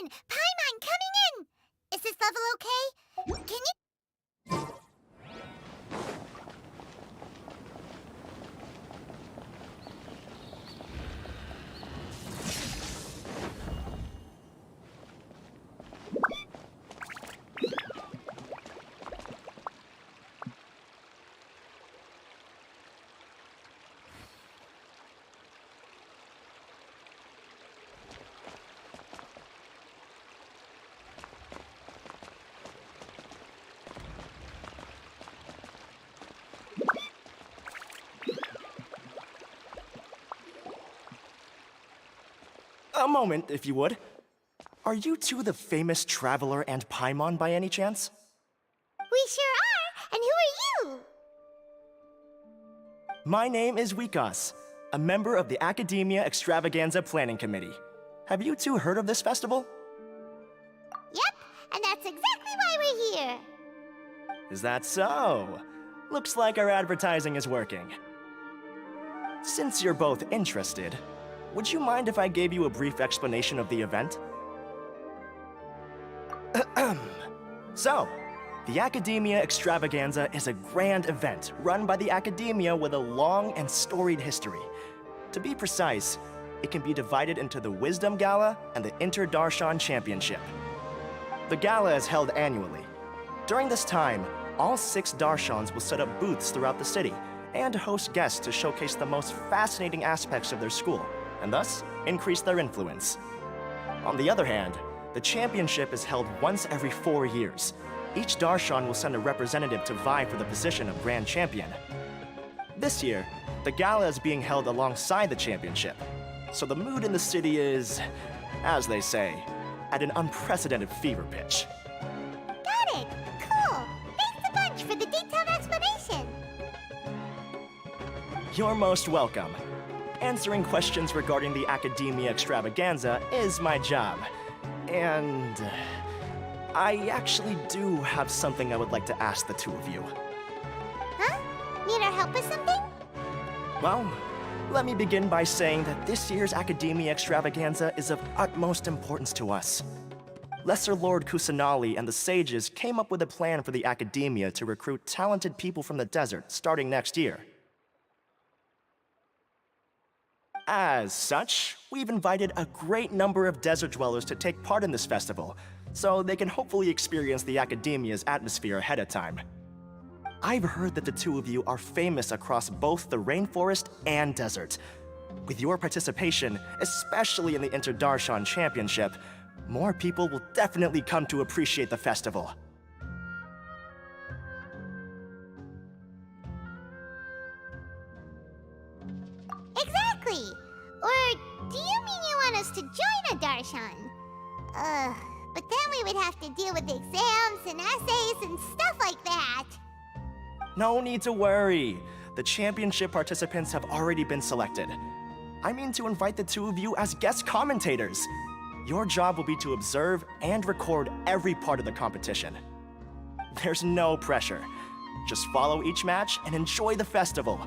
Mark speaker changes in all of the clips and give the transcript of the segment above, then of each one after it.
Speaker 1: Attention! Paimon coming in! Is this level okay? Can you...
Speaker 2: A moment, if you would. Are you two the famous Traveler and Paimon by any chance?
Speaker 1: We sure are! And who are you?
Speaker 2: My name is Wikas, a member of the Academia Extravaganza Planning Committee. Have you two heard of this festival?
Speaker 1: Yep, and that's exactly why we're here.
Speaker 2: Is that so? Looks like our advertising is working. Since you're both interested, would you mind if I gave you a brief explanation of the event? So, the Academia Extravaganza is a grand event run by the Academia with a long and storied history. To be precise, it can be divided into the Wisdom Gala and the Inter-Darshan Championship. The gala is held annually. During this time, all 6 Darshans will set up booths throughout the city and host guests to showcase the most fascinating aspects of their school, and thus increase their influence. On the other hand, the championship is held once every 4 years. Each Darshan will send a representative to vie for the position of Grand Champion. This year, the gala is being held alongside the championship, so the mood in the city is, as they say, at an unprecedented fever pitch.
Speaker 1: Got it! Cool! Thanks a bunch for the detailed explanation!
Speaker 2: You're most welcome. Answering questions regarding the Academia Extravaganza is my job. And I actually do have something I would like to ask the two of you.
Speaker 1: Huh? Need our help with something?
Speaker 2: Well, let me begin by saying that this year's Academia Extravaganza is of utmost importance to us. Lesser Lord Kusanali and the sages came up with a plan for the Academia to recruit talented people from the desert starting next year. As such, we've invited a great number of desert dwellers to take part in this festival, so they can hopefully experience the Academia's atmosphere ahead of time. I've heard that the two of you are famous across both the rainforest and desert. With your participation, especially in the Inter-Darshan Championship, more people will definitely come to appreciate the festival.
Speaker 1: Exactly! Or do you mean you want us to join a Darshan? But then we would have to deal with exams and essays and stuff like that.
Speaker 2: No need to worry. The championship participants have already been selected. I mean to invite the two of you as guest commentators. Your job will be to observe and record every part of the competition. There's no pressure. Just follow each match and enjoy the festival.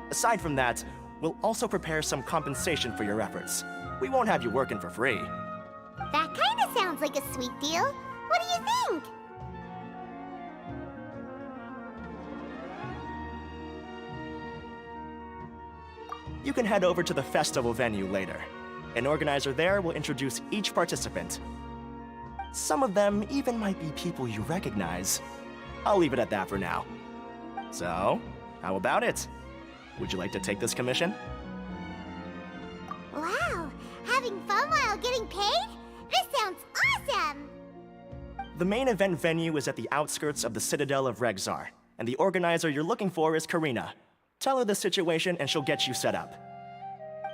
Speaker 2: Aside from that, we'll also prepare some compensation for your efforts. We won't have you working for free.
Speaker 1: That kinda sounds like a sweet deal. What do you think?
Speaker 2: You can head over to the festival venue later. An organizer there will introduce each participant. Some of them even might be people you recognize. I'll leave it at that for now. So, how about it? Would you like to take this commission?
Speaker 1: Wow! Having fun while getting paid? This sounds awesome!
Speaker 2: The main event venue is at the outskirts of the Citadel of Regzar, and the organizer you're looking for is Karina. Tell her the situation and she'll get you set up.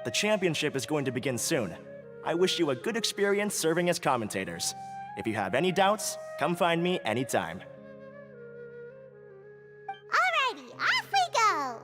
Speaker 2: The championship is going to begin soon. I wish you a good experience serving as commentators. If you have any doubts, come find me anytime.
Speaker 1: Alrighty, off we go!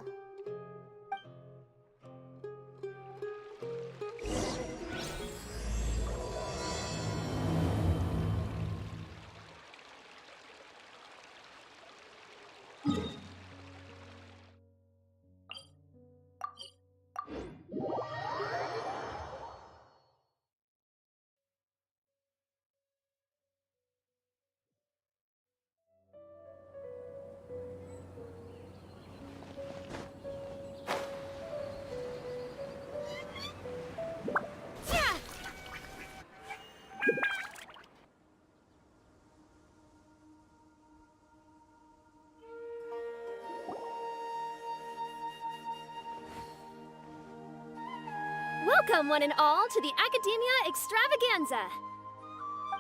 Speaker 3: Welcome, one and all, to the Academia Extravaganza.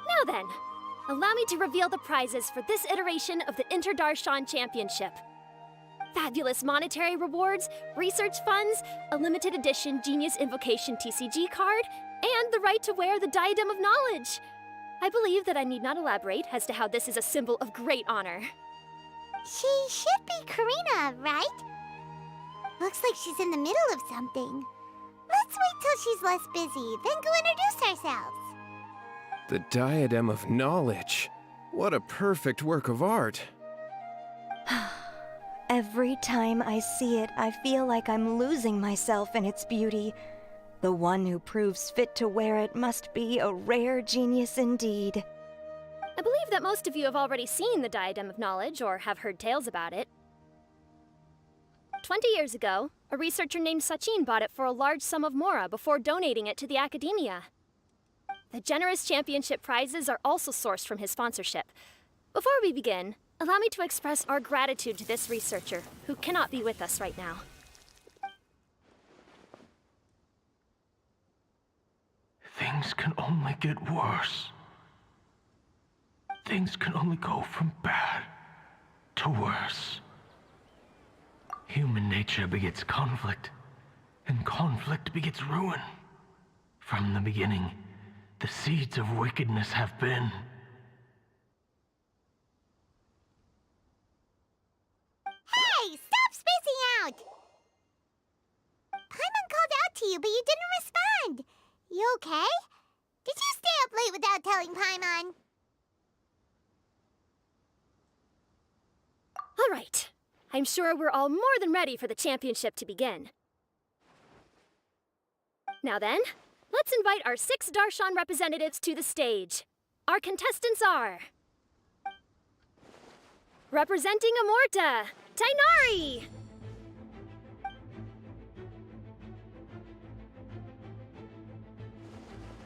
Speaker 3: Now then, allow me to reveal the prizes for this iteration of the Inter-Darshan Championship. Fabulous monetary rewards, research funds, a limited edition Genius Invocation TCG card, and the right to wear the Diadem of Knowledge. I believe that I need not elaborate as to how this is a symbol of great honor.
Speaker 1: She should be Karina, right? Looks like she's in the middle of something. Let's wait till she's less busy, then go introduce ourselves.
Speaker 4: The Diadem of Knowledge. What a perfect work of art.
Speaker 5: Every time I see it, I feel like I'm losing myself in its beauty. The one who proves fit to wear it must be a rare genius indeed.
Speaker 3: I believe that most of you have already seen the Diadem of Knowledge or have heard tales about it. 20 years ago, a researcher named Sachin bought it for a large sum of mora before donating it to the Academia. The generous championship prizes are also sourced from his sponsorship. Before we begin, allow me to express our gratitude to this researcher, who cannot be with us right now.
Speaker 6: Things can only get worse. Things can only go from bad to worse. Human nature begets conflict, and conflict begets ruin. From the beginning, the seeds of wickedness have been.
Speaker 1: Hey, stop spacing out! Paimon called out to you, but you didn't respond. You okay? Did you stay up late without telling Paimon?
Speaker 3: All right. I'm sure we're all more than ready for the championship to begin. Now then, let's invite our 6 Darshan representatives to the stage. Our contestants are... representing Amorta, Tainari!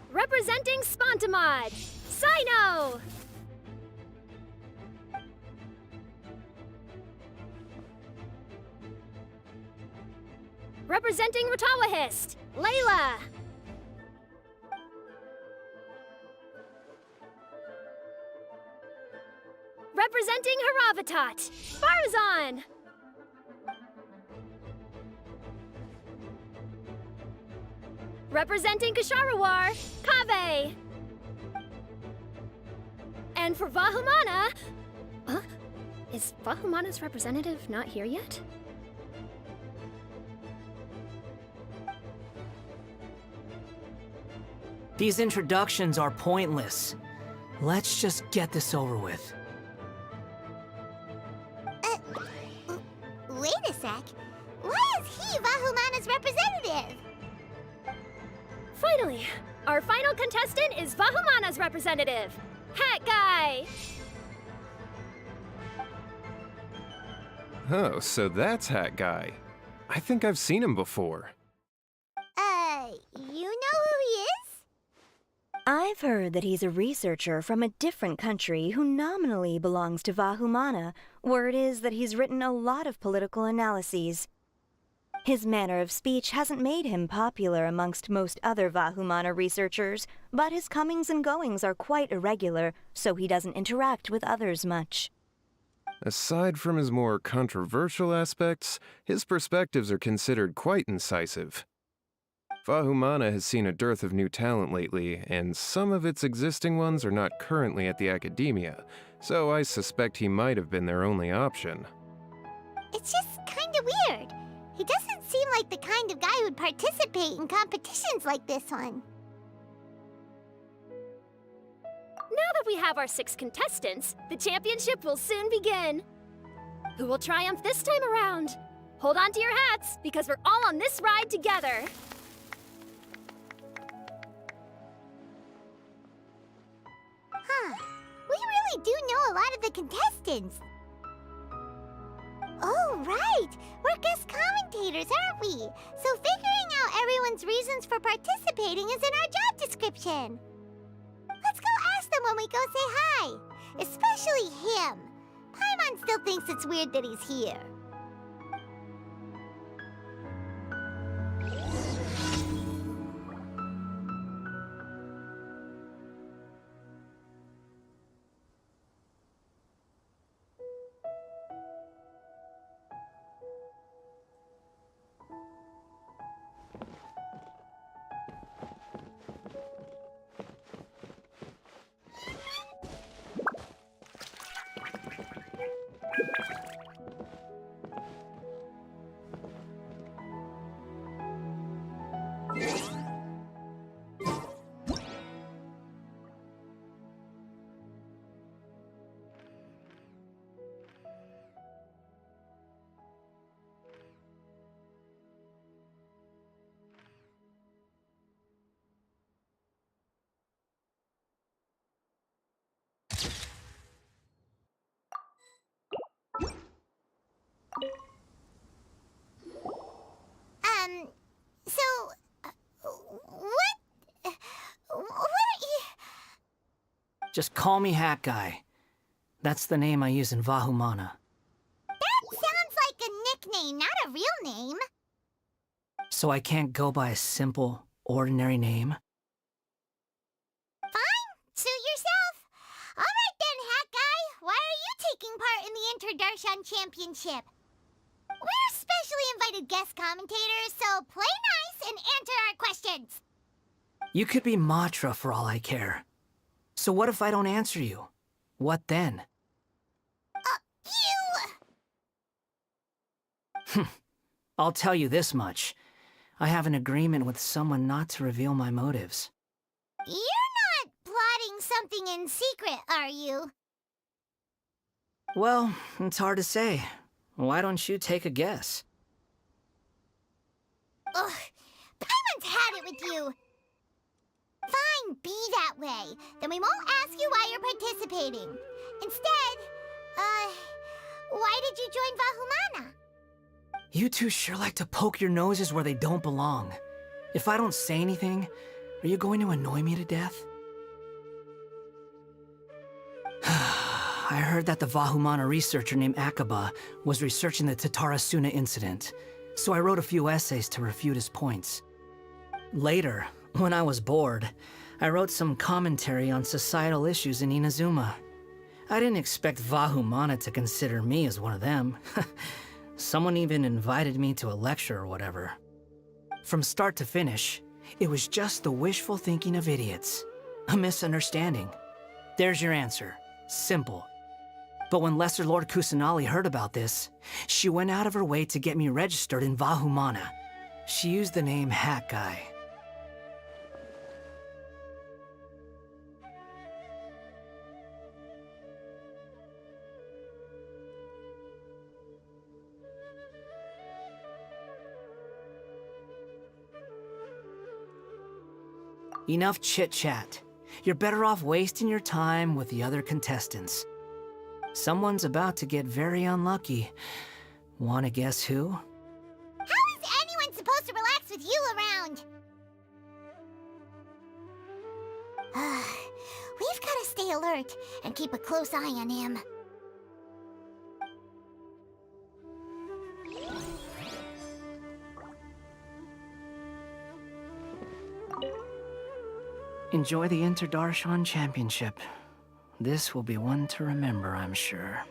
Speaker 3: Representing Spontamod, Sino! Representing Ratawahist, Layla! Representing Haravatat, Farazan! Representing Kasharawar, Kaveh! And for Vahumana... Huh? Is Vahumana's representative not here yet?
Speaker 7: These introductions are pointless. Let's just get this over with.
Speaker 1: Wait a sec. Why is he Vahumana's representative?
Speaker 3: Finally, our final contestant is Vahumana's representative, Hat Guy!
Speaker 4: Oh, so that's Hat Guy. I think I've seen him before.
Speaker 1: You know who he is?
Speaker 5: I've heard that he's a researcher from a different country who nominally belongs to Vahumana. Word is that he's written a lot of political analyses. His manner of speech hasn't made him popular amongst most other Vahumana researchers, but his comings and goings are quite irregular, so he doesn't interact with others much.
Speaker 4: Aside from his more controversial aspects, his perspectives are considered quite incisive. Vahumana has seen a dearth of new talent lately, and some of its existing ones are not currently at the Academia, so I suspect he might have been their only option.
Speaker 1: It's just kinda weird. He doesn't seem like the kind of guy who'd participate in competitions like this one.
Speaker 3: Now that we have our 6 contestants, the championship will soon begin. Who will triumph this time around? Hold on to your hats, because we're all on this ride together.
Speaker 1: Huh. We really do know a lot of the contestants. Oh, right! We're guest commentators, aren't we? So figuring out everyone's reasons for participating is in our job description. Let's go ask them when we go say hi. Especially him. Paimon still thinks it's weird that he's here.
Speaker 7: Just call me Hat Guy. That's the name I use in Vahumana.
Speaker 1: That sounds like a nickname, not a real name.
Speaker 7: So I can't go by a simple, ordinary name?
Speaker 1: Fine, suit yourself. All right then, Hat Guy. Why are you taking part in the Inter-Darshan Championship? We're specially invited guest commentators, so play nice and answer our questions.
Speaker 7: You could be Matra for all I care. So what if I don't answer you? What then?
Speaker 1: You...
Speaker 7: I'll tell you this much. I have an agreement with someone not to reveal my motives.
Speaker 1: You're not plotting something in secret, are you?
Speaker 7: Well, it's hard to say. Why don't you take a guess?
Speaker 1: Ugh, Paimon's had it with you. Fine, be that way. Then we won't ask you why you're participating. Instead, why did you join Vahumana?
Speaker 7: You two sure like to poke your noses where they don't belong. If I don't say anything, are you going to annoy me to death? I heard that the Vahumana researcher named Akaba was researching the Tatarasuna incident, so I wrote a few essays to refute his points. Later, when I was bored, I wrote some commentary on societal issues in Inazuma. I didn't expect Vahumana to consider me as one of them. Someone even invited me to a lecture or whatever. From start to finish, it was just the wishful thinking of idiots. A misunderstanding. There's your answer. Simple. But when Lesser Lord Kusanali heard about this, she went out of her way to get me registered in Vahumana. She used the name Hat Guy. Enough chit-chat. You're better off wasting your time with the other contestants. Someone's about to get very unlucky. Wanna guess who?
Speaker 1: How is anyone supposed to relax with you around? We've gotta stay alert and keep a close eye on him.
Speaker 7: Enjoy the Inter-Darshan Championship. This will be one to remember, I'm sure.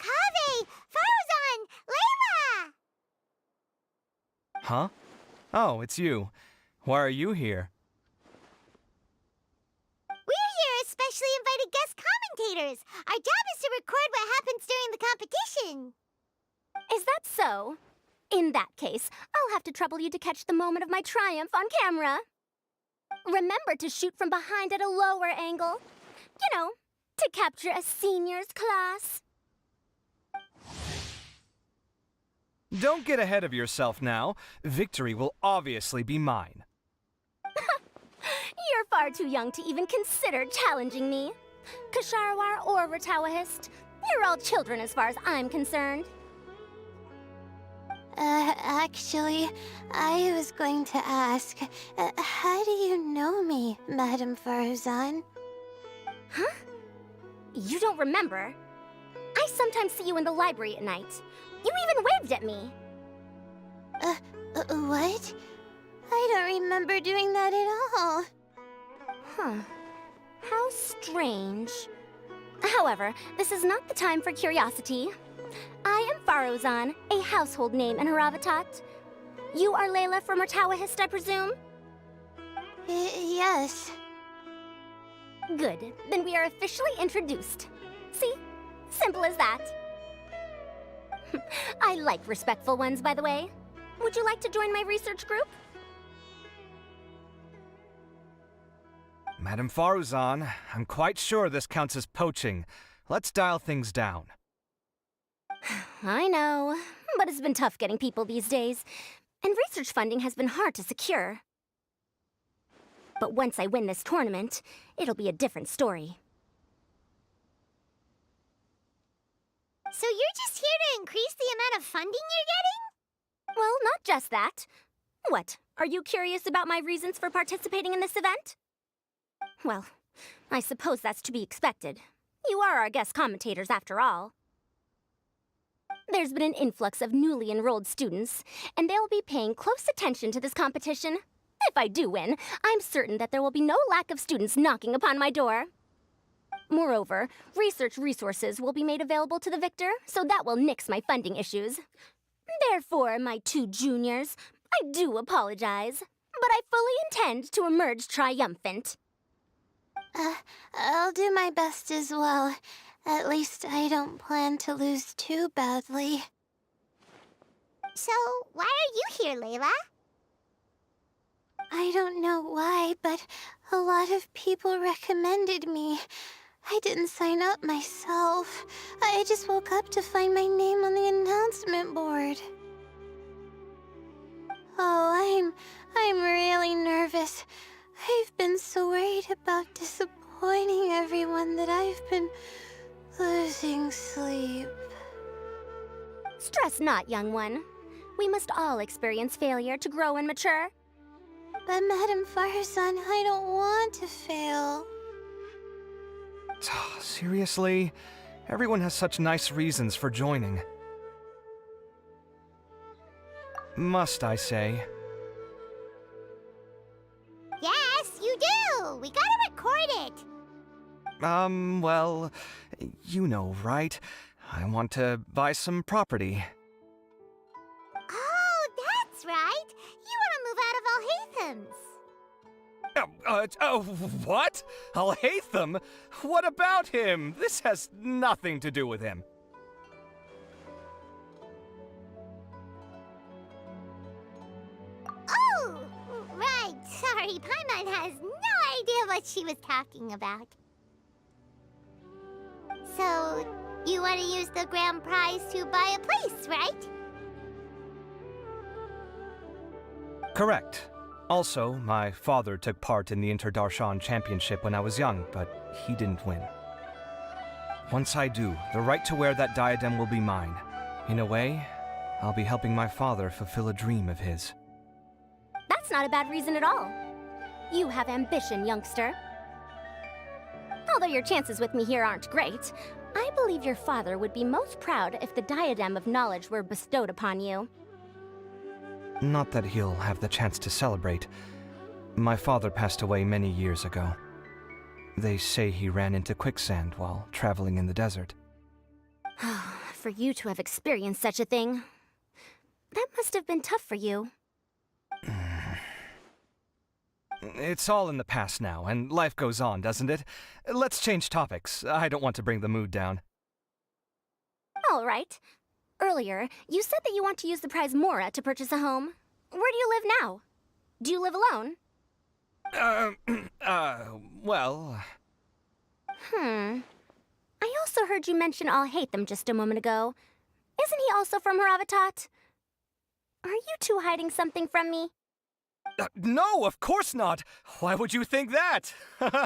Speaker 1: Kaveh! Farzan! Layla!
Speaker 8: Huh? Oh, it's you. Why are you here?
Speaker 1: We're here as specially invited guest commentators. Our job is to record what happens during the competition.
Speaker 3: Is that so? In that case, I'll have to trouble you to catch the moment of my triumph on camera. Remember to shoot from behind at a lower angle. You know, to capture a seniors class.
Speaker 8: Don't get ahead of yourself now. Victory will obviously be mine.
Speaker 3: You're far too young to even consider challenging me. Kasharwar or Ratawahist, you're all children as far as I'm concerned.
Speaker 9: Actually, I was going to ask, how do you know me, Madame Farzan?
Speaker 3: Huh? You don't remember? I sometimes see you in the library at night. You even waved at me.
Speaker 9: What? I don't remember doing that at all.
Speaker 3: Huh. How strange. However, this is not the time for curiosity. I am Farozan, a household name in Haravatat. You are Layla from Murtawahist, I presume?
Speaker 9: Yes.
Speaker 3: Good. Then we are officially introduced. See? Simple as that. I like respectful ones, by the way. Would you like to join my research group?
Speaker 8: Madam Faruzan, I'm quite sure this counts as poaching. Let's dial things down.
Speaker 3: I know, but it's been tough getting people these days, and research funding has been hard to secure. But once I win this tournament, it'll be a different story.
Speaker 1: So you're just here to increase the amount of funding you're
Speaker 3: Well, not just that. What, are you curious about my reasons for participating in this event? Well, I suppose that's to be expected. You are our guest commentators, after all. There's been an influx of newly enrolled students, and they'll be paying close attention to this competition. If I do win, I'm certain that there will be no lack of students knocking upon my door. Moreover, research resources will be made available to the victor, so that will nix my funding issues. Therefore, my two juniors, I do apologize, but I fully intend to emerge triumphant.
Speaker 9: I'll do my best as well. At least I don't plan to lose too badly.
Speaker 1: getting? So, why are you here, Layla?
Speaker 9: I don't know why, but a lot of people recommended me. I didn't sign up myself. I just woke up to find my name on the announcement board. Oh, I'm really nervous. I've been so worried about disappointing everyone that I've been losing sleep.
Speaker 3: Stress not, young one. We must all experience failure to grow and mature.
Speaker 9: But Madame Farsan, I don't want to fail.
Speaker 8: Seriously? Everyone has such nice reasons for joining. Must I say?
Speaker 1: Yes, you do! We gotta record it!
Speaker 8: Well, you know, right? I want to buy some property.
Speaker 1: Oh, that's right! You wanna move out of Alhatham's.
Speaker 8: What? Alhaitham? What about him? This has nothing to do with him.
Speaker 1: Oh! Right, sorry, Paimon has no idea what she was talking about. So, you want to use the grand prize to buy a place, right?
Speaker 8: Correct. Also, my father took part in the Inter-Darshan Championship when I was young, but he didn't win. Once I do, the right to wear that diadem will be mine. In a way, I'll be helping my father fulfill a dream of his.
Speaker 3: That's not a bad reason at all. You have ambition, youngster. Although your chances with me here aren't great, I believe your father would be most proud if the diadem of knowledge were bestowed upon you.
Speaker 8: Not that he'll have the chance to celebrate. My father passed away many years ago. They say he ran into quicksand while traveling in the desert.
Speaker 3: For you to have experienced such a thing, that must have been tough for you.
Speaker 8: It's all in the past now, and life goes on, doesn't it? Let's change topics. I don't want to bring the mood down.
Speaker 3: All right. Earlier, you said that you want to use the prize Mora to purchase a home. Where do you live now? Do you live alone?
Speaker 8: Well...
Speaker 3: I also heard you mention Alhaitham just a moment ago. Isn't he also from Haravatat? Are you two hiding something from me?
Speaker 8: No, of course not! Why would you think that?
Speaker 1: Paimon's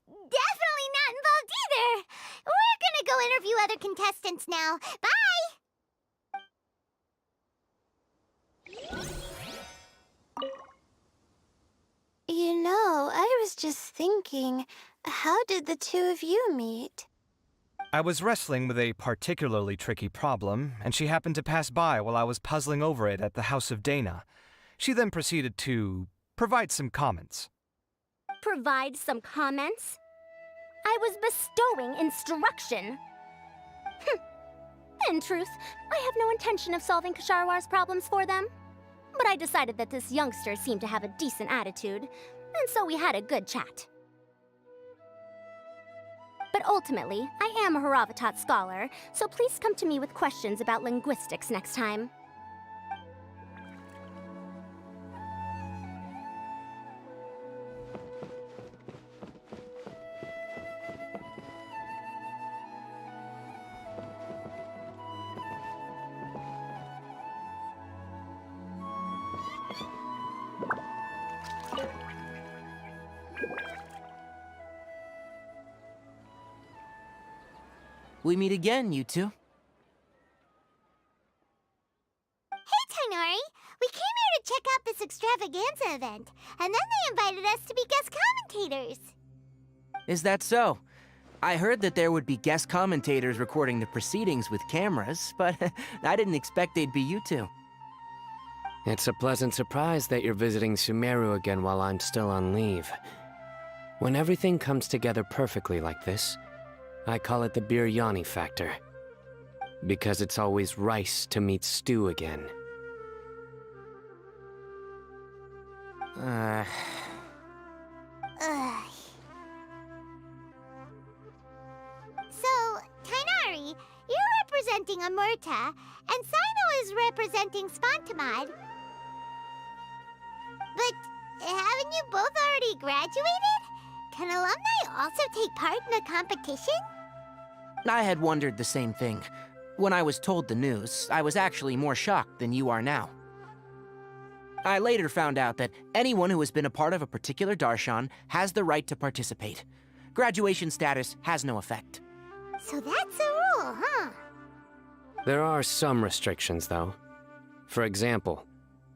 Speaker 1: definitely not involved either! We're gonna go interview other contestants now. Bye!
Speaker 9: You know, I was just thinking, how did the two of you meet?
Speaker 8: I was wrestling with a particularly tricky problem, and she happened to pass by while I was puzzling over it at the House of Dana. She then proceeded to provide some comments.
Speaker 3: Provide some comments? I was bestowing instruction. In truth, I have no intention of solving Ksharowar's problems for them. But I decided that this youngster seemed to have a decent attitude, and so we had a good chat. But ultimately, I am a Haravatat scholar, so please come to me with questions about linguistics next time.
Speaker 10: We meet again, you two.
Speaker 1: Hey, Tainari! We came here to check out this extravaganza event, and then they invited us to be guest commentators.
Speaker 10: Is that so? I heard that there would be guest commentators recording the proceedings with cameras, but I didn't expect they'd be you two.
Speaker 11: It's a pleasant surprise that you're visiting Sumeru again while I'm still on leave. When everything comes together perfectly like this, I call it the biryani factor. Because it's always rice to meet stew again.
Speaker 1: Ugh. So, Tainari, you're representing Amurta, and Sino is representing Spantamad. But haven't you both already graduated? Can alumni also take part in a competition?
Speaker 10: I had wondered the same thing. When I was told the news, I was actually more shocked than you are now. I later found out that anyone who has been a part of a particular darshan has the right to participate. Graduation status has no effect.
Speaker 1: So that's a rule, huh?
Speaker 11: There are some restrictions, though. For example,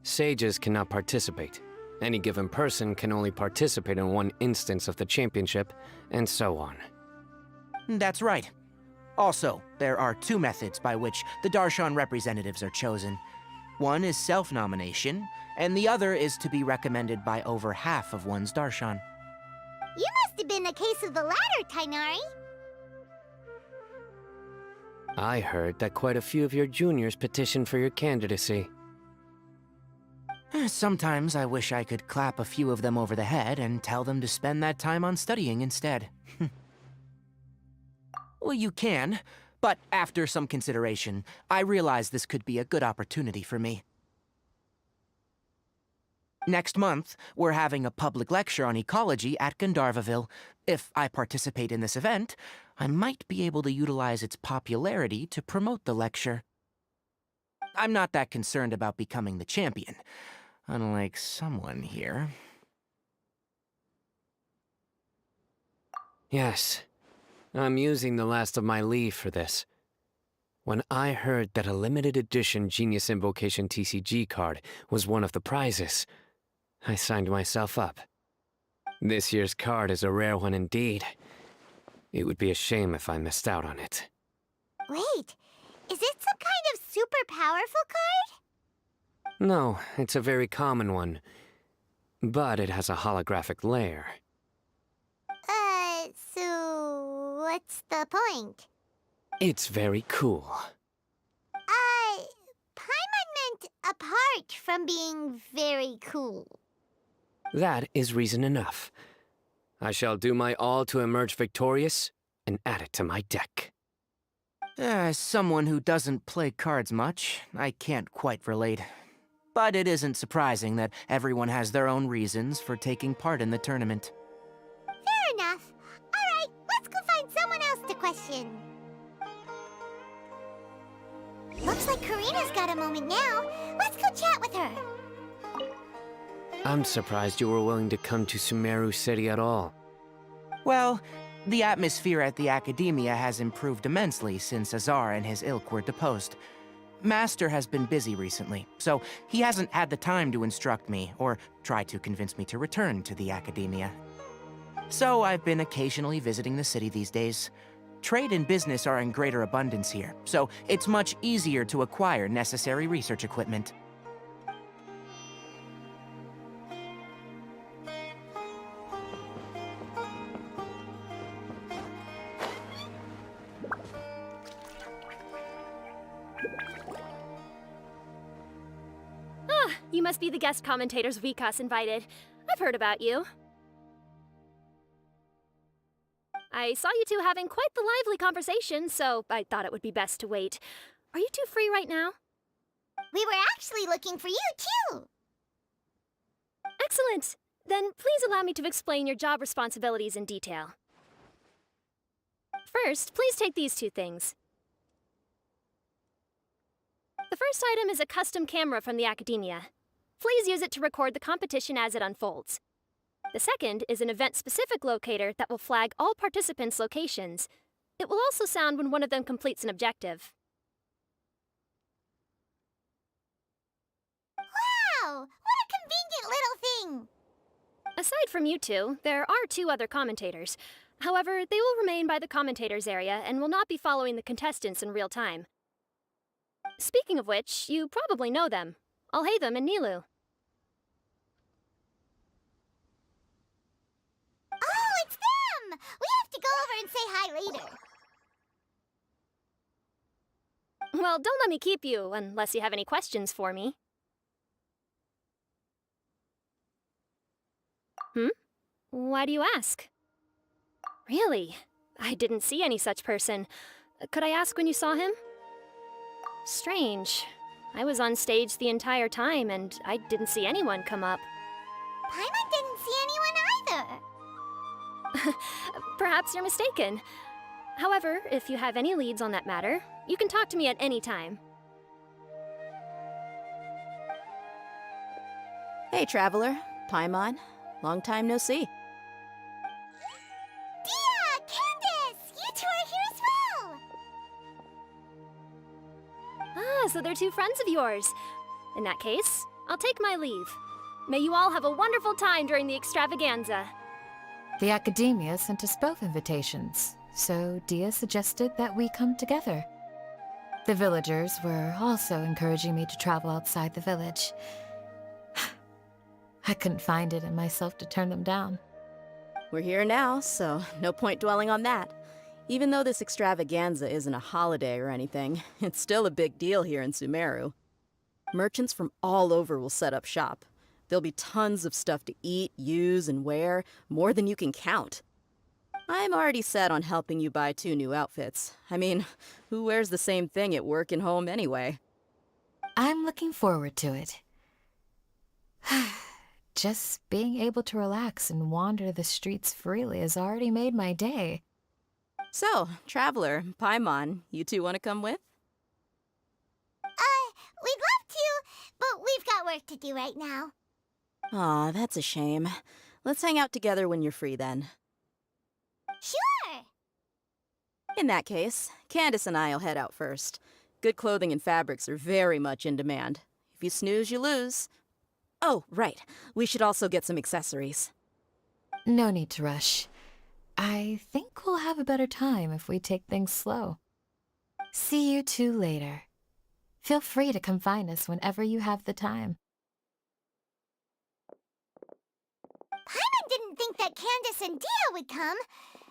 Speaker 11: sages cannot participate. Any given person can only participate in one instance of the championship, and so on.
Speaker 10: That's right. Also, there are two methods by which the darshan representatives are chosen. One is self-nomination, and the other is to be recommended by over half of one's darshan.
Speaker 1: You must have been a case of the latter, Tainari.
Speaker 11: I heard that quite a few of your juniors petitioned for your candidacy.
Speaker 10: Sometimes I wish I could clap a few of them over the head and tell them to spend that time on studying instead. Well, you can, but after some consideration, I realize this could be a good opportunity for me. Next month, we're having a public lecture on ecology at Gandharvaville. If I participate in this event, I might be able to utilize its popularity to promote the lecture. I'm not that concerned about becoming the champion, unlike someone here.
Speaker 11: Yes, I'm using the last of my leave for this. When I heard that a limited edition Genius Invocation TCG card was one of the prizes, I signed myself up. This year's card is a rare one indeed. It would be a shame if I missed out on it.
Speaker 1: Wait, is it some kind of super powerful card?
Speaker 11: No, it's a very common one. But it has a holographic layer.
Speaker 1: So what's the point?
Speaker 11: It's very cool.
Speaker 1: Paimon meant apart from being very cool.
Speaker 11: That is reason enough. I shall do my all to emerge victorious and add it to my deck.
Speaker 10: As someone who doesn't play cards much, I can't quite relate. But it isn't surprising that everyone has their own reasons for taking part in the tournament.
Speaker 1: Fair enough. All right, let's go find someone else to question. Looks like Karina's got a moment now. Let's go chat with her.
Speaker 11: I'm surprised you were willing to come to Sumeru City at all.
Speaker 10: Well, the atmosphere at the Academia has improved immensely since Azar and his ilk were deposed. Master has been busy recently, so he hasn't had the time to instruct me or try to convince me to return to the Academia. So I've been occasionally visiting the city these days. Trade and business are in greater abundance here, so it's much easier to acquire necessary research equipment.
Speaker 3: You must be the guest commentators Wikas invited. I've heard about you. I saw you two having quite the lively conversation, so I thought it would be best to wait. Are you two free right now?
Speaker 1: We were actually looking for you, too.
Speaker 3: Excellent! Then please allow me to explain your job responsibilities in detail. First, please take these two things. The first item is a custom camera from the Academia. Please use it to record the competition as it unfolds. The second is an event-specific locator that will flag all participants' locations. It will also sound when one of them completes an objective.
Speaker 1: Wow! What a convenient little thing!
Speaker 3: Aside from you two, there are two other commentators. However, they will remain by the commentators area and will not be following the contestants in real time. Speaking of which, you probably know them. Alhaitham and Nilu.
Speaker 1: Oh, it's them! We have to go over and say hi later.
Speaker 3: Well, don't let me keep you, unless you have any questions for me. Why do you ask? Really? I didn't see any such person. Could I ask when you saw him? Strange. I was on stage the entire time, and I didn't see anyone come up.
Speaker 1: Paimon didn't see anyone either.
Speaker 3: Perhaps you're mistaken. However, if you have any leads on that matter, you can talk to me at any time.
Speaker 12: Hey, Traveler. Paimon. Long time no see.
Speaker 1: Dia! Candace! You two are here as well!
Speaker 3: Ah, so they're two friends of yours. In that case, I'll take my leave. May you all have a wonderful time during the extravaganza.
Speaker 13: The Academia sent us both invitations, so Dia suggested that we come together. The villagers were also encouraging me to travel outside the village. I couldn't find it in myself to turn them down.
Speaker 12: We're here now, so no point dwelling on that. Even though this extravaganza isn't a holiday or anything, it's still a big deal here in Sumeru. Merchants from all over will set up shop. There'll be tons of stuff to eat, use, and wear, more than you can count. I'm already set on helping you buy 2 new outfits. I mean, who wears the same thing at work and home anyway?
Speaker 13: I'm looking forward to it. Just being able to relax and wander the streets freely has already made my day.
Speaker 12: So, Traveler, Paimon, you two want to come with?
Speaker 1: We'd love to, but we've got work to do right now.
Speaker 12: Aw, that's a shame. Let's hang out together when you're free then.
Speaker 1: Sure!
Speaker 12: In that case, Candace and I'll head out first. Good clothing and fabrics are very much in demand. If you snooze, you lose. Oh, right. We should also get some accessories.
Speaker 13: No need to rush. I think we'll have a better time if we take things slow. See you two later. Feel free to come find us whenever you have the time.
Speaker 1: Paimon didn't think that Candace and Dia would come.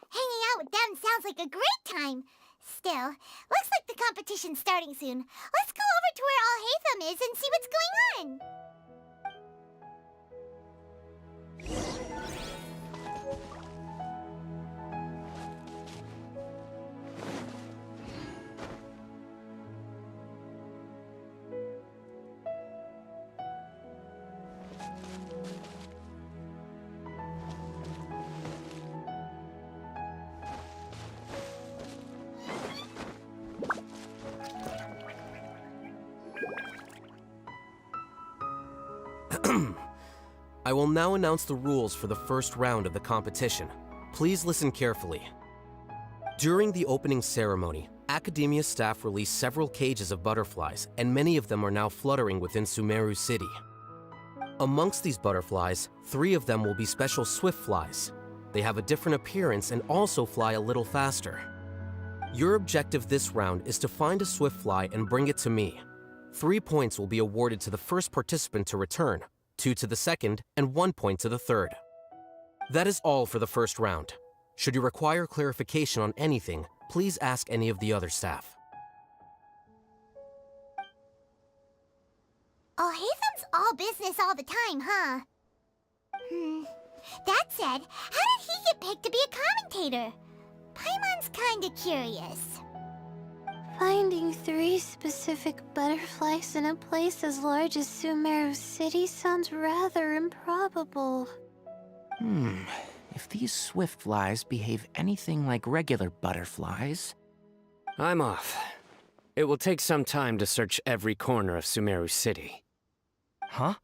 Speaker 1: Hanging out with them sounds like a great time. Still, looks like the competition's starting soon. Let's go over to where Alhaitham is and see what's going on.
Speaker 14: I will now announce the rules for the first round of the competition. Please listen carefully. During the opening ceremony, Academia staff released several cages of butterflies, and many of them are now fluttering within Sumeru City. Amongst these butterflies, 3 of them will be special swift flies. They have a different appearance and also fly a little faster. Your objective this round is to find a swift fly and bring it to me. 3 points will be awarded to the first participant to return, 2 to the second, and 1 point to the third. That is all for the first round. Should you require clarification on anything, please ask any of the other staff.
Speaker 1: Oh, Hatham's all business all the time, huh? That said, how did he get picked to be a commentator? Paimon's kinda curious.
Speaker 9: Finding 3 specific butterflies in a place as large as Sumeru City sounds rather improbable.
Speaker 10: If these swift flies behave anything like regular butterflies...
Speaker 11: I'm off. It will take some time to search every corner of Sumeru City.
Speaker 8: Huh?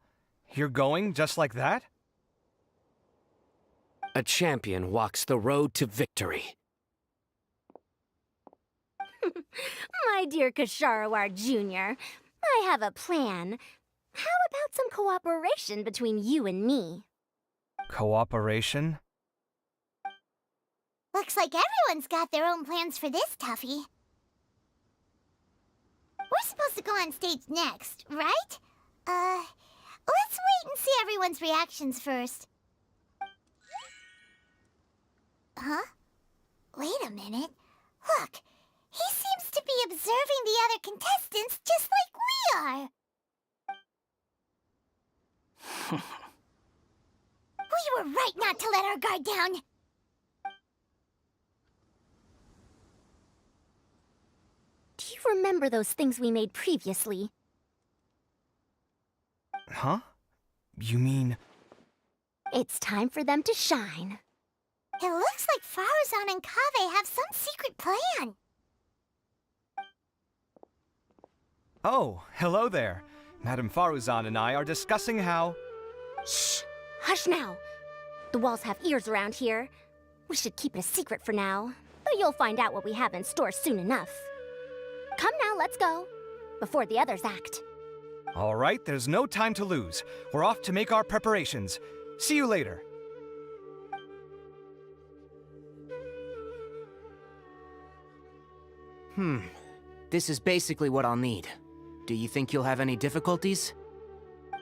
Speaker 8: You're going just like that?
Speaker 11: A champion walks the road to victory.
Speaker 3: My dear Kasharawar Jr., I have a plan. How about some cooperation between you and me?
Speaker 8: Cooperation?
Speaker 1: Looks like everyone's got their own plans for this, Tuffy. We're supposed to go on stage next, right? Let's wait and see everyone's reactions first. Huh? Wait a minute. Look, he seems to be observing the other contestants just like we are. We were right not to let our guard down.
Speaker 3: Do you remember those things we made previously?
Speaker 8: Huh? You mean...
Speaker 3: It's time for them to shine.
Speaker 1: It looks like Faruzan and Kaveh have some secret plan.
Speaker 8: Oh, hello there. Madame Faruzan and I are discussing how...
Speaker 3: Shh! Hush now! The walls have ears around here. We should keep it a secret for now, but you'll find out what we have in store soon enough. Come now, let's go, before the others act.
Speaker 8: All right, there's no time to lose. We're off to make our preparations. See you later.
Speaker 10: This is basically what I'll need. Do you think you'll have any difficulties?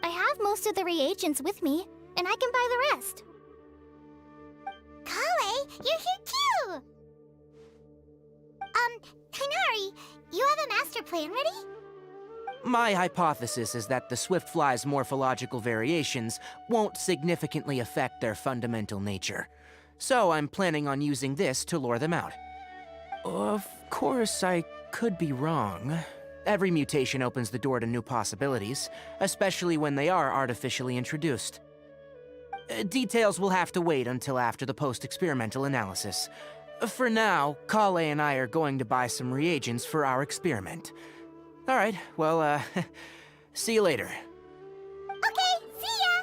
Speaker 3: I have most of the reagents with me, and I can buy the rest.
Speaker 1: Kale, you're here too! Kainari, you have a master plan ready?
Speaker 10: My hypothesis is that the swift fly's morphological variations won't significantly affect their fundamental nature. So I'm planning on using this to lure them out. Of course, I could be wrong. Every mutation opens the door to new possibilities, especially when they are artificially introduced. Details will have to wait until after the post-experimental analysis. For now, Kale and I are going to buy some reagents for our experiment. All right, well, see you later.
Speaker 1: Okay, see ya!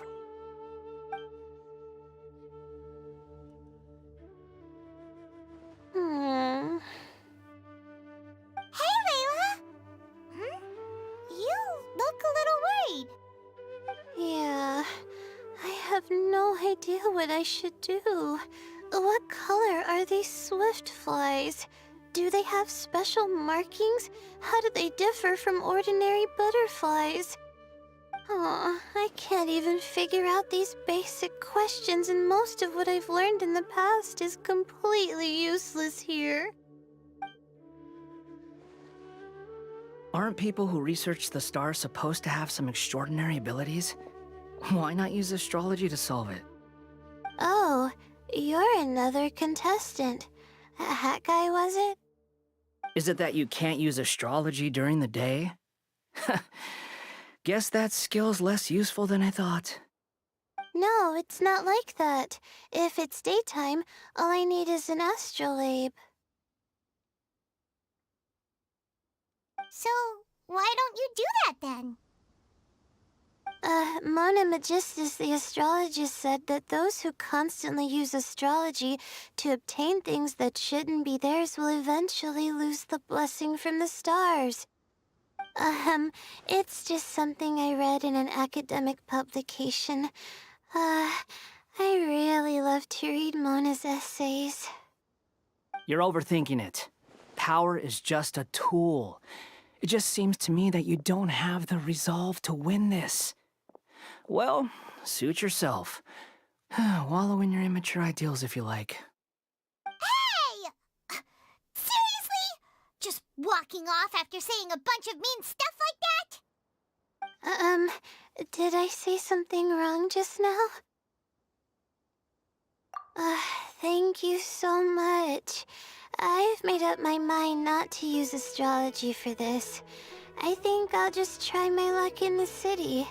Speaker 1: Hey, Layla! You look a little worried.
Speaker 9: Yeah, I have no idea what I should do. What color are these swift flies? Do they have special markings? How do they differ from ordinary butterflies? Aw, I can't even figure out these basic questions, and most of what I've learned in the past is completely useless here.
Speaker 7: Aren't people who research the stars supposed to have some extraordinary abilities? Why not use astrology to solve it?
Speaker 9: Oh, you're another contestant. That guy, was it?
Speaker 7: Is it that you can't use astrology during the day? Guess that skill's less useful than I thought.
Speaker 9: No, it's not like that. If it's daytime, all I need is an astrolabe.
Speaker 1: So, why don't you do that then?
Speaker 9: Mona Magistus, the astrologist, said that those who constantly use astrology to obtain things that shouldn't be theirs will eventually lose the blessing from the stars. It's just something I read in an academic publication. I really love to read Mona's essays.
Speaker 7: You're overthinking it. Power is just a tool. It just seems to me that you don't have the resolve to win this. Well, suit yourself. Wallow in your immature ideals if you like.
Speaker 1: Hey! Seriously? Just walking off after saying a bunch of mean stuff like that?
Speaker 9: Did I say something wrong just now? Thank you so much. I've made up my mind not to use astrology for this. I think I'll just try my luck in the city.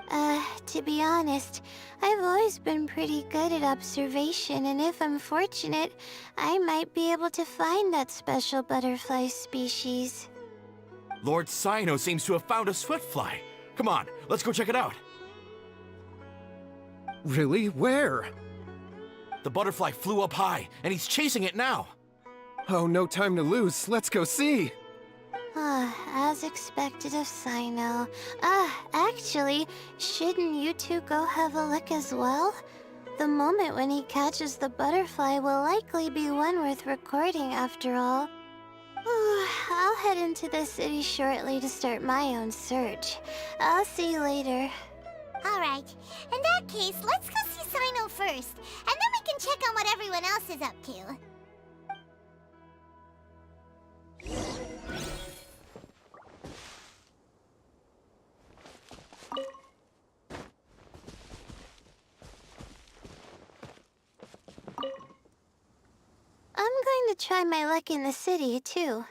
Speaker 9: To be honest, I've always been pretty good at observation, and if I'm fortunate, I might be able to find that special butterfly species.
Speaker 15: Lord Cyno seems to have found a swiftfly. Come on, let's go check it out.
Speaker 8: Really? Where?
Speaker 15: The butterfly flew up high, and he's chasing it now.
Speaker 4: Oh, no time to lose. Let's go see.
Speaker 9: As expected of Cyno. Actually, shouldn't you two go have a look as well? The moment when he catches the butterfly will likely be one worth recording after all. I'll head into the city shortly to start my own search. I'll see you later.
Speaker 1: Alright, in that case, let's go see Cyno first, and then we can check on what everyone else is up to.
Speaker 9: I'm going to try my luck in the city, too.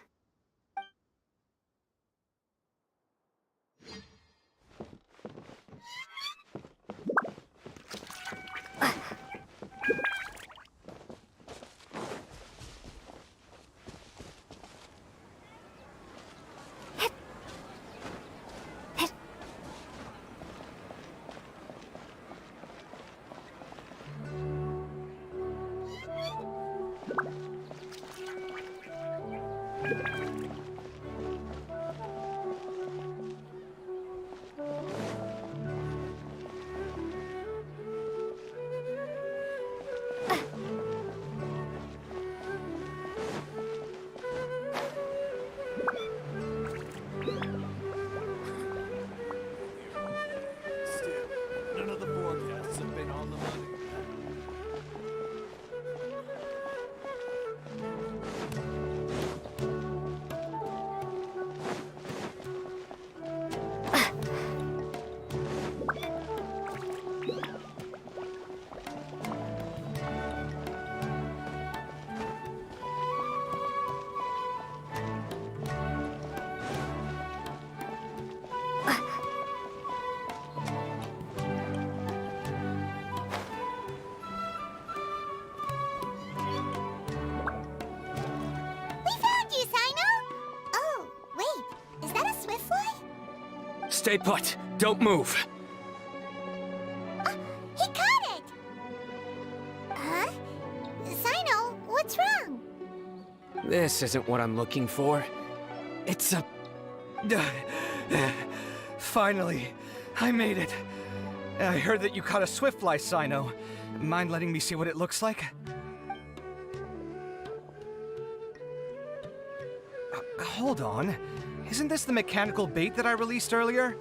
Speaker 15: None of the forecasts have been on the money.
Speaker 11: Stay put. Don't move.
Speaker 1: He caught it! Huh? Cyno, what's wrong?
Speaker 11: This isn't what I'm looking for. It's a...
Speaker 8: Finally, I made it. I heard that you caught a swiftfly, Cyno. Mind letting me see what it looks like? Hold on. Isn't this the mechanical bait that I released earlier?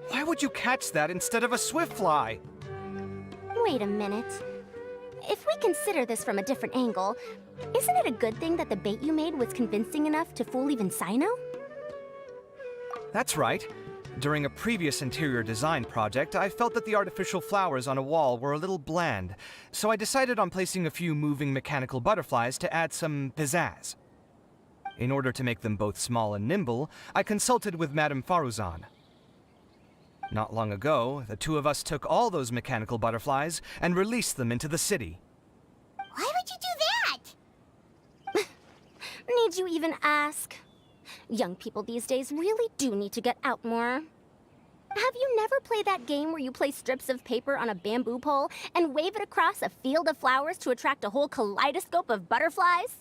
Speaker 8: Why would you catch that instead of a swiftfly?
Speaker 3: Wait a minute. If we consider this from a different angle, isn't it a good thing that the bait you made was convincing enough to fool even Cyno?
Speaker 8: That's right. During a previous interior design project, I felt that the artificial flowers on a wall were a little bland, so I decided on placing a few moving mechanical butterflies to add some pizzazz. In order to make them both small and nimble, I consulted with Madame Faruzan. Not long ago, the two of us took all those mechanical butterflies and released them into the city.
Speaker 1: Why would you do that?
Speaker 3: Need you even ask? Young people these days really do need to get out more. Have you never played that game where you place strips of paper on a bamboo pole and wave it across a field of flowers to attract a whole kaleidoscope of butterflies?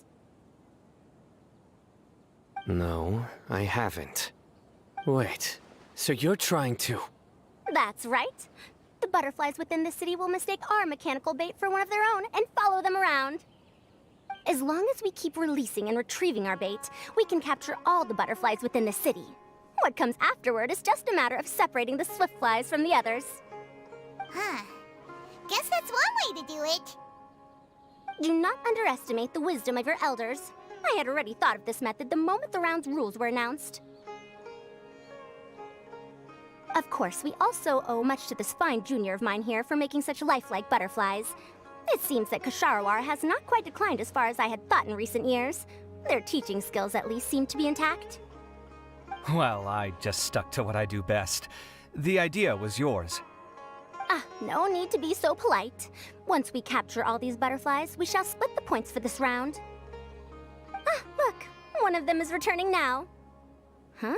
Speaker 11: No, I haven't. Wait, so you're trying to...
Speaker 3: That's right. The butterflies within the city will mistake our mechanical bait for one of their own and follow them around. As long as we keep releasing and retrieving our bait, we can capture all the butterflies within the city. What comes afterward is just a matter of separating the swiftflies from the others.
Speaker 1: Huh. Guess that's one way to do it.
Speaker 3: Do not underestimate the wisdom of your elders. I had already thought of this method the moment the round's rules were announced.
Speaker 16: Of course, we also owe much to this fine junior of mine here for making such lifelike butterflies. It seems that Kasharawar has not quite declined as far as I had thought in recent years. Their teaching skills at least seem to be intact.
Speaker 8: Well, I just stuck to what I do best. The idea was yours.
Speaker 16: Ah, no need to be so polite. Once we capture all these butterflies, we shall split the points for this round. Ah, look! One of them is returning now. Huh?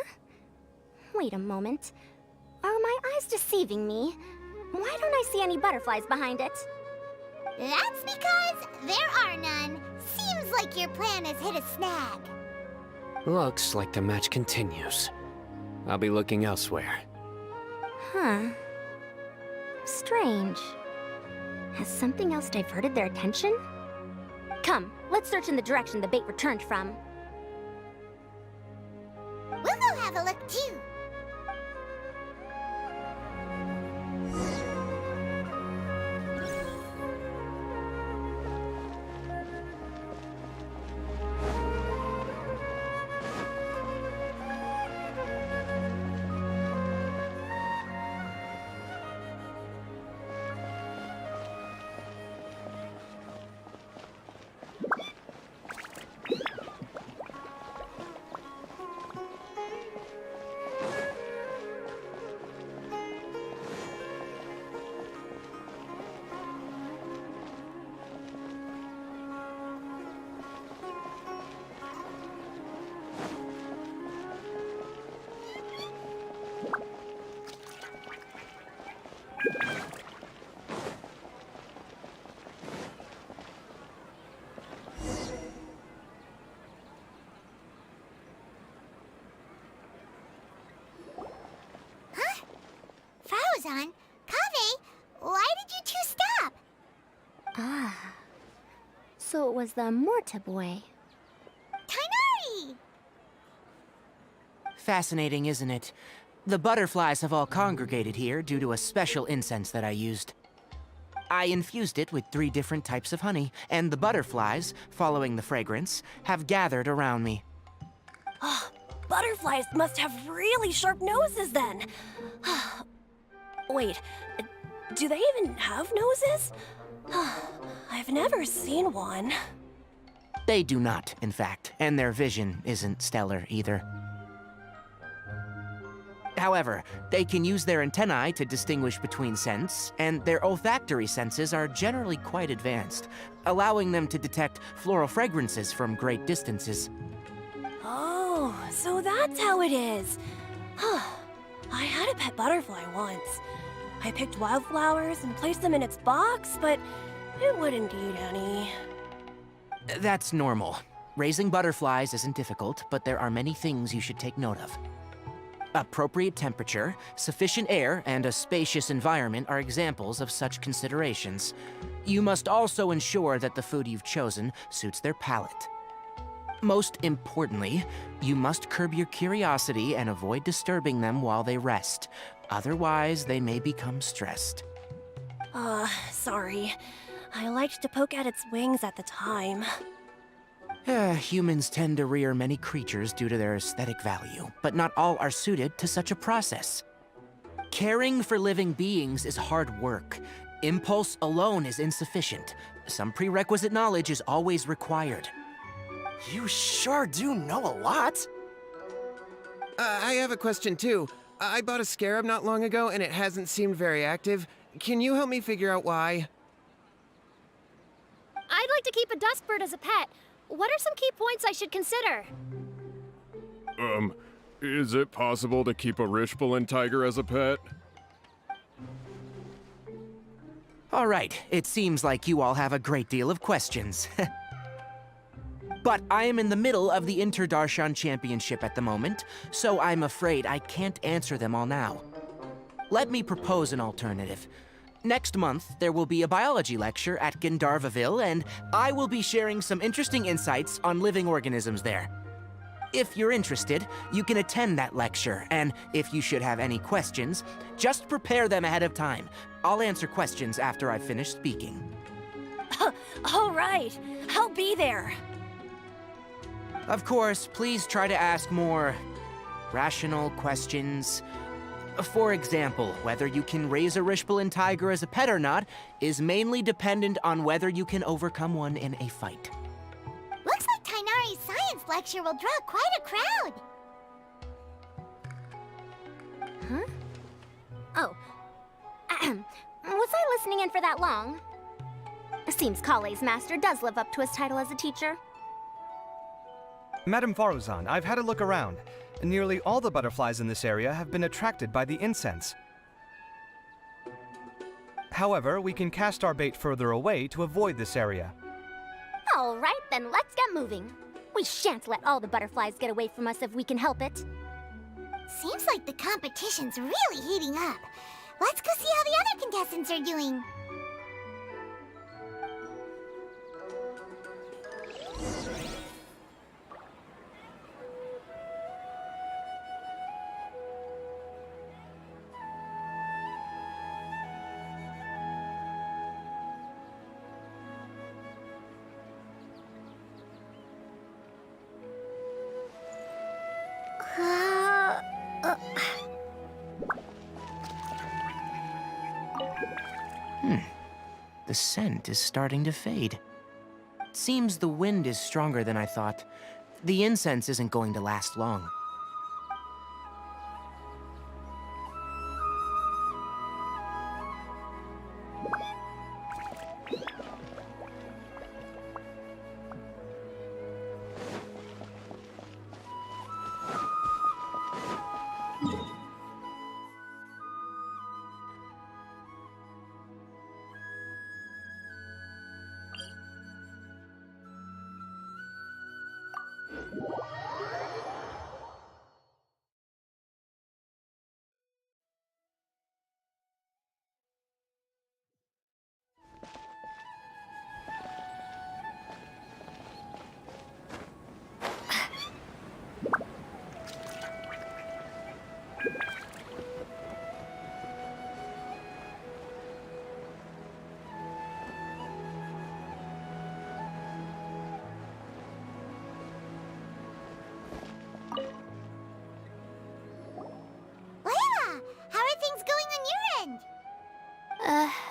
Speaker 16: Wait a moment. Are my eyes deceiving me? Why don't I see any butterflies behind it?
Speaker 1: That's because there are none. Seems like your plan has hit a snag.
Speaker 11: Looks like the match continues. I'll be looking elsewhere.
Speaker 16: Huh. Strange. Has something else diverted their attention? Come, let's search in the direction the bait returned from.
Speaker 1: We'll go have a look too. Fauzan, Kaveh, why did you two stop?
Speaker 16: Ah. So it was the Morta boy.
Speaker 1: Tainari!
Speaker 10: Fascinating, isn't it? The butterflies have all congregated here due to a special incense that I used. I infused it with 3 different types of honey, and the butterflies, following the fragrance, have gathered around me.
Speaker 3: Oh, butterflies must have really sharp noses then. Wait, do they even have noses? I've never seen one.
Speaker 10: They do not, in fact, and their vision isn't stellar either. However, they can use their antennae to distinguish between scents, and their olfactory senses are generally quite advanced, allowing them to detect floral fragrances from great distances.
Speaker 3: Oh, so that's how it is. I had a pet butterfly once. I picked wildflowers and placed them in its box, but it wouldn't eat any.
Speaker 10: That's normal. Raising butterflies isn't difficult, but there are many things you should take note of. Appropriate temperature, sufficient air, and a spacious environment are examples of such considerations. You must also ensure that the food you've chosen suits their palate. Most importantly, you must curb your curiosity and avoid disturbing them while they rest. Otherwise, they may become stressed.
Speaker 3: Sorry. I liked to poke at its wings at the time.
Speaker 10: Humans tend to rear many creatures due to their aesthetic value, but not all are suited to such a process. Caring for living beings is hard work. Impulse alone is insufficient. Some prerequisite knowledge is always required.
Speaker 2: You sure do know a lot.
Speaker 4: I have a question too. I bought a scarab not long ago and it hasn't seemed very active. Can you help me figure out why?
Speaker 3: I'd like to keep a dustbird as a pet. What are some key points I should consider?
Speaker 17: Is it possible to keep a Rishbalin tiger as a pet?
Speaker 10: All right, it seems like you all have a great deal of questions. But I am in the middle of the Inter-Darshan Championship at the moment, so I'm afraid I can't answer them all now. Let me propose an alternative. Next month, there will be a biology lecture at Gandharvaville, and I will be sharing some interesting insights on living organisms there. If you're interested, you can attend that lecture, and if you should have any questions, just prepare them ahead of time. I'll answer questions after I've finished speaking.
Speaker 3: All right, I'll be there.
Speaker 10: Of course, please try to ask more rational questions. For example, whether you can raise a Rishpalin tiger as a pet or not is mainly dependent on whether you can overcome one in a fight.
Speaker 1: Looks like Tainari's science lecture will draw quite a crowd.
Speaker 16: Huh? Oh. Was I listening in for that long? Seems Kale's master does live up to his title as a teacher.
Speaker 8: Madame Faruzan, I've had a look around. Nearly all the butterflies in this area have been attracted by the incense. However, we can cast our bait further away to avoid this area.
Speaker 16: All right, then let's get moving. We shan't let all the butterflies get away from us if we can help it.
Speaker 1: Seems like the competition's really heating up. Let's go see how the other contestants are doing.
Speaker 10: The scent is starting to fade. Seems the wind is stronger than I thought. The incense isn't going to last long.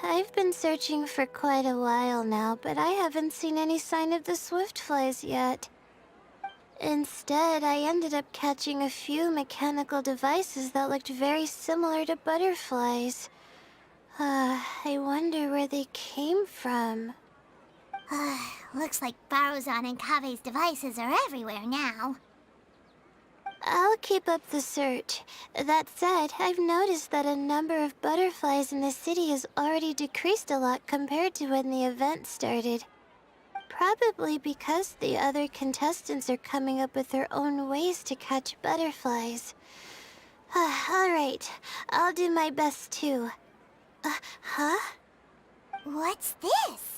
Speaker 9: I've been searching for quite a while now, but I haven't seen any sign of the swiftflies yet. Instead, I ended up catching a few mechanical devices that looked very similar to butterflies. I wonder where they came from.
Speaker 1: Looks like Faruzan and Kave's devices are everywhere now.
Speaker 9: I'll keep up the search. That said, I've noticed that a number of butterflies in the city has already decreased a lot compared to when the event started. Probably because the other contestants are coming up with their own ways to catch butterflies. Alright, I'll do my best too. Huh?
Speaker 1: What's this?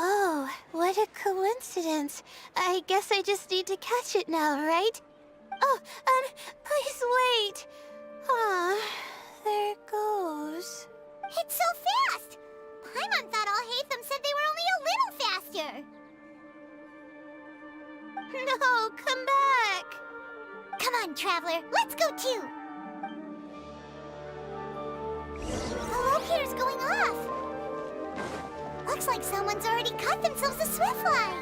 Speaker 9: Oh, what a coincidence. I guess I just need to catch it now, right? Oh, please wait. Aw, there it goes.
Speaker 1: It's so fast! Paimon thought all Hatham said they were only a little faster.
Speaker 9: No, come back.
Speaker 1: Come on, Traveler, let's go too. The locator's going off. Looks like someone's already caught themselves a swiftfly.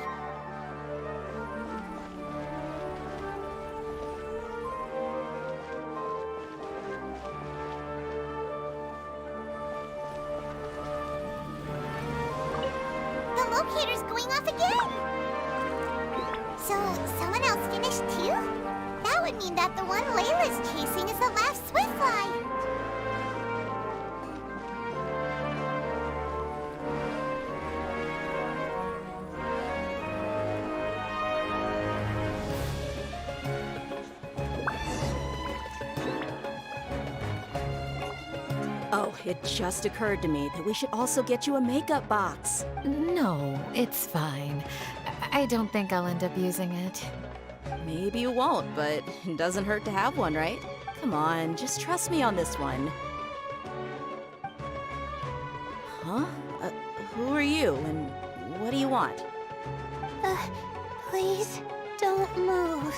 Speaker 1: The locator's going off again. So, someone else finished too? That would mean that the one Layla's chasing is the last swiftfly.
Speaker 12: Oh, it just occurred to me that we should also get you a makeup box.
Speaker 13: No, it's fine. I don't think I'll end up using it.
Speaker 12: Maybe you won't, but it doesn't hurt to have one, right? Come on, just trust me on this one. Huh? Who are you, and what do you want?
Speaker 9: Please, Don't move.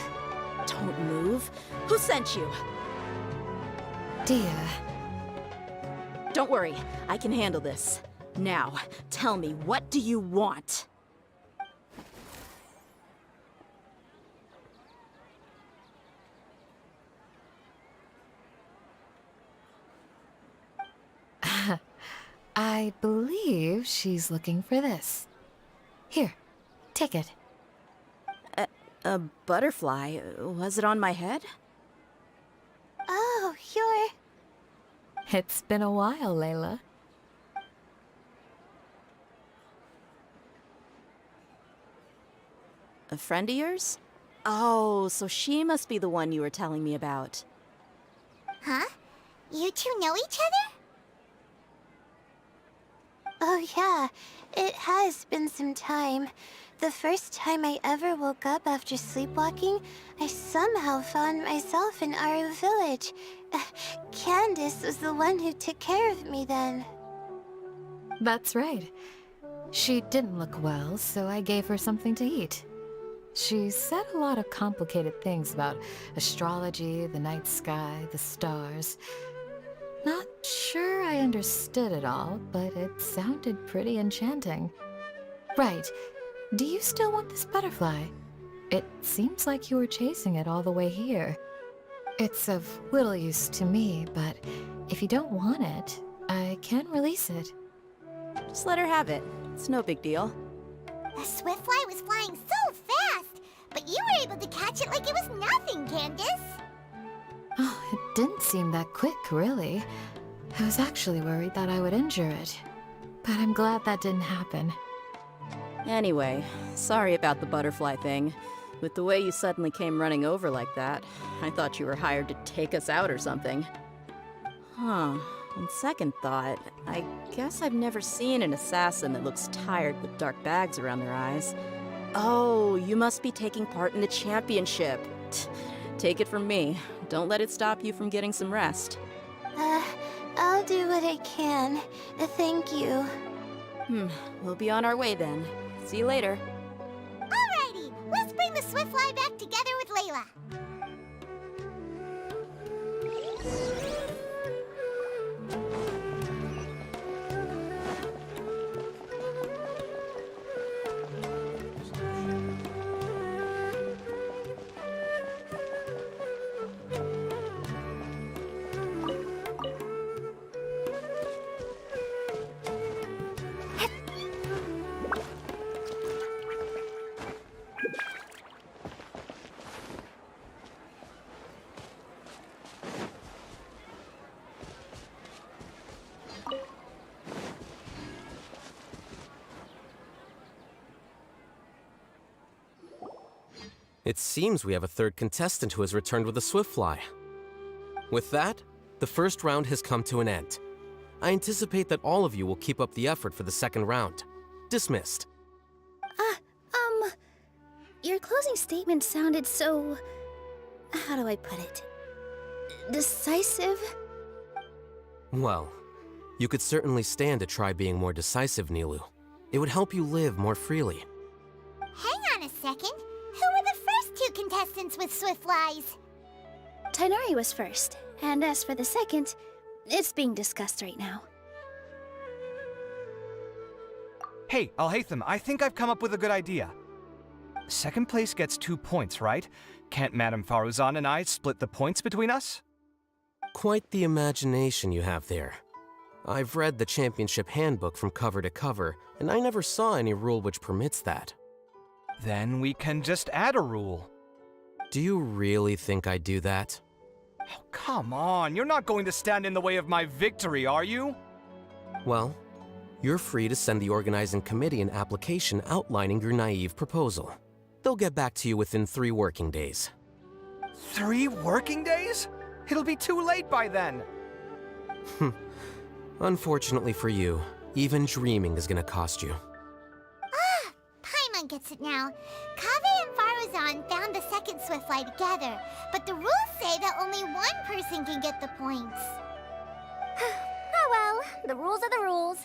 Speaker 12: Don't move? Who sent you?
Speaker 13: Dia.
Speaker 12: Don't worry, I can handle this. Now, tell me, what do you want?
Speaker 13: I believe she's looking for this. Here, take it.
Speaker 12: A butterfly? Was it on my head?
Speaker 9: Oh, you're...
Speaker 13: It's been a while, Layla.
Speaker 12: A friend of yours? Oh, so she must be the one you were telling me about.
Speaker 1: Huh? You two know each other?
Speaker 9: Oh yeah, it has been some time. The first time I ever woke up after sleepwalking, I somehow found myself in Aru village. Candace was the one who took care of me then.
Speaker 13: That's right. She didn't look well, so I gave her something to eat. She said a lot of complicated things about astrology, the night sky, the stars. Not sure I understood it all, but it sounded pretty enchanting. Right. Do you still want this butterfly? It seems like you were chasing it all the way here. It's of little use to me, but if you don't want it, I can release it.
Speaker 12: Just let her have it. It's no big deal.
Speaker 1: The Swiftfly was flying so fast, but you were able to catch it like it was nothing, Candace.
Speaker 13: Oh, it didn't seem that quick, really. I was actually worried that I would injure it. But I'm glad that didn't happen.
Speaker 12: Anyway, sorry about the butterfly thing. With the way you suddenly came running over like that, I thought you were hired to take us out or something. Huh. On second thought, I guess I've never seen an assassin that looks tired with dark bags around their eyes. Oh, you must be taking part in the championship. Take it from me. Don't let it stop you from getting some rest.
Speaker 9: I'll do what I can. Thank you.
Speaker 12: We'll be on our way then. See you later.
Speaker 1: Alrighty, let's bring the Swiftfly back together with Layla.
Speaker 14: It seems we have a third contestant who has returned with a Swiftfly. With that, the first round has come to an end. I anticipate that all of you will keep up the effort for the second round. Dismissed.
Speaker 16: Your closing statement sounded so... how do I put it? Decisive?
Speaker 14: Well, you could certainly stand to try being more decisive, Nilu. It would help you live more freely.
Speaker 1: Hang on a second. Who were the first two contestants with Swiftflies?
Speaker 16: Tainari was first, and as for the second, it's being discussed right now.
Speaker 8: Hey, Alhaitham, I think I've come up with a good idea. Second place gets 2 points, right? Can't Madame Faruzan and I split the points between us?
Speaker 14: Quite the imagination you have there. I've read the championship handbook from cover to cover, and I never saw any rule which permits that.
Speaker 8: Then we can just add a rule.
Speaker 14: Do you really think I'd do that?
Speaker 8: Oh, come on, you're not going to stand in the way of my victory, are you?
Speaker 14: Well, you're free to send the organizing committee an application outlining your naive proposal. They'll get back to you within 3 working days.
Speaker 8: 3 working days? It'll be too late by then.
Speaker 14: Unfortunately for you, even dreaming is gonna cost you.
Speaker 1: Paimon gets it now. Kaveh and Faruzan found the second Swiftfly together, but the rules say that only one person can get the points.
Speaker 16: Oh well, the rules are the rules.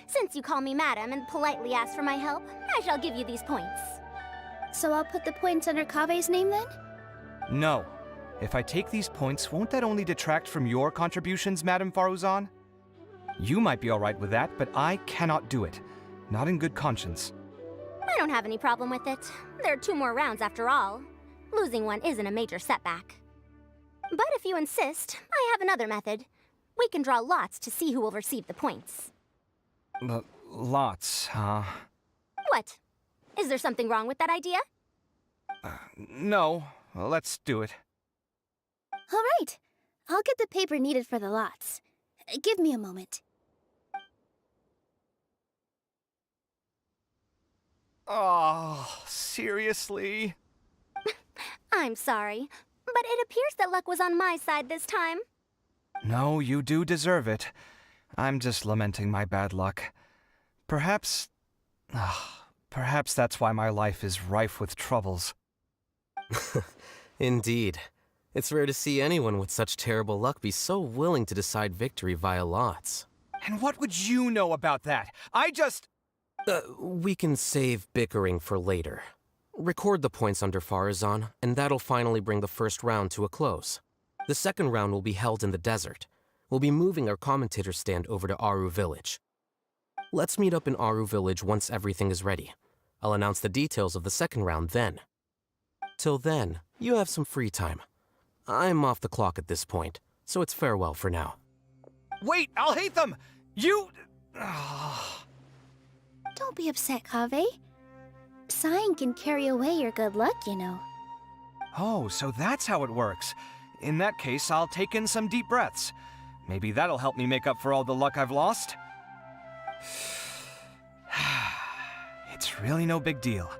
Speaker 16: Since you call me madam and politely ask for my help, I shall give you these points.
Speaker 9: So I'll put the points under Kave's name then?
Speaker 8: No. If I take these points, won't that only detract from your contributions, Madame Faruzan? You might be alright with that, but I cannot do it. Not in good conscience.
Speaker 16: I don't have any problem with it. There are 2 more rounds after all. Losing one isn't a major setback. But if you insist, I have another method. We can draw lots to see who will receive the points.
Speaker 8: Lots, huh?
Speaker 16: What? Is there something wrong with that idea?
Speaker 8: No. Well, let's do it.
Speaker 9: All right. I'll get the paper needed for the lots. Give me a moment.
Speaker 8: Oh, seriously?
Speaker 16: I'm sorry, but it appears that luck was on my side this time.
Speaker 8: No, you do deserve it. I'm just lamenting my bad luck. Perhaps that's why my life is rife with troubles.
Speaker 14: Indeed. It's rare to see anyone with such terrible luck be so willing to decide victory via lots.
Speaker 8: And what would you know about that?
Speaker 14: We can save bickering for later. Record the points under Faruzan, and that'll finally bring the first round to a close. The second round will be held in the desert. We'll be moving our commentator stand over to Aru Village. Let's meet up in Aru Village once everything is ready. I'll announce the details of the second round then. Till then, you have some free time. I'm off the clock at this point, so it's farewell for now.
Speaker 8: Wait, I'll hate them! You...
Speaker 9: Don't be upset, Kaveh. Sighing can carry away your good luck, you know.
Speaker 8: Oh, so that's how it works. In that case, I'll take in some deep breaths. Maybe that'll help me make up for all the luck I've lost. It's really no big deal.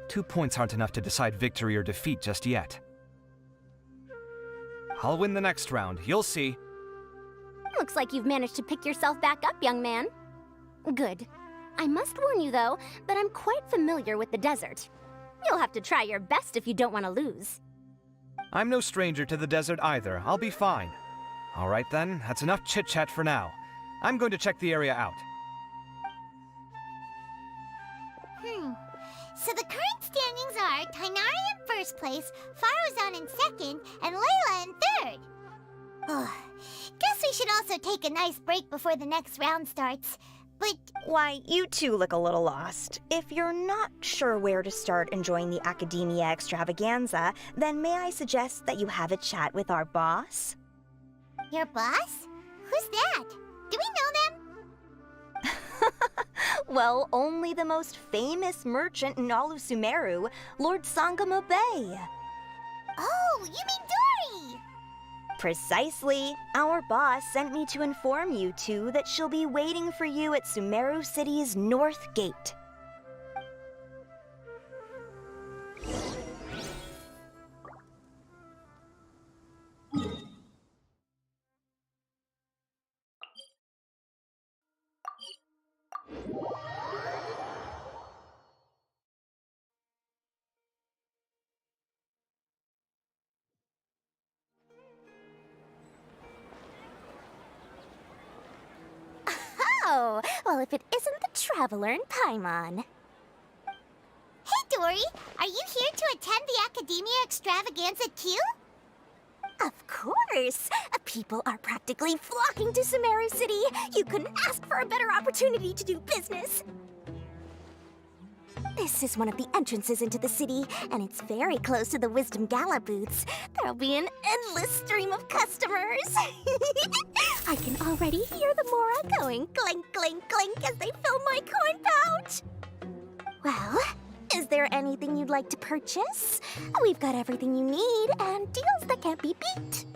Speaker 8: 2 points aren't enough to decide victory or defeat just yet. I'll win the next round, you'll see.
Speaker 16: Looks like you've managed to pick yourself back up, young man. Good. I must warn you, though, that I'm quite familiar with the desert. You'll have to try your best if you don't want to lose.
Speaker 8: I'm no stranger to the desert either. I'll be fine. All right then, that's enough chit-chat for now. I'm going to check the area out.
Speaker 1: So the current standings are Tainari in first place, Faruzan in second, and Layla in third. Guess we should also take a nice break before the next round starts. But
Speaker 5: why, you two look a little lost. If you're not sure where to start enjoying the Academia Extravaganza, then may I suggest that you have a chat with our boss?
Speaker 1: Your boss? Who's that? Do we know them?
Speaker 5: Well, only the most famous merchant in all of Sumeru, Lord Sangamo Bay.
Speaker 1: Oh, you mean Dory!
Speaker 5: Precisely. Our boss sent me to inform you two that she'll be waiting for you at Sumeru City's North Gate.
Speaker 16: Oh, well, if it isn't the Traveler in Paimon.
Speaker 1: Hey, Dory! Are you here to attend the Academia Extravaganza too?
Speaker 16: Of course! People are practically flocking to Sumeru City. You couldn't ask for a better opportunity to do business. This is one of the entrances into the city, and it's very close to the Wisdom Gala booths. There'll be an endless stream of customers. I can already hear the Mora going clink, clink, clink as they fill my coin pouch. Well, is there anything you'd like to purchase? We've got everything you need and deals that can't be beat.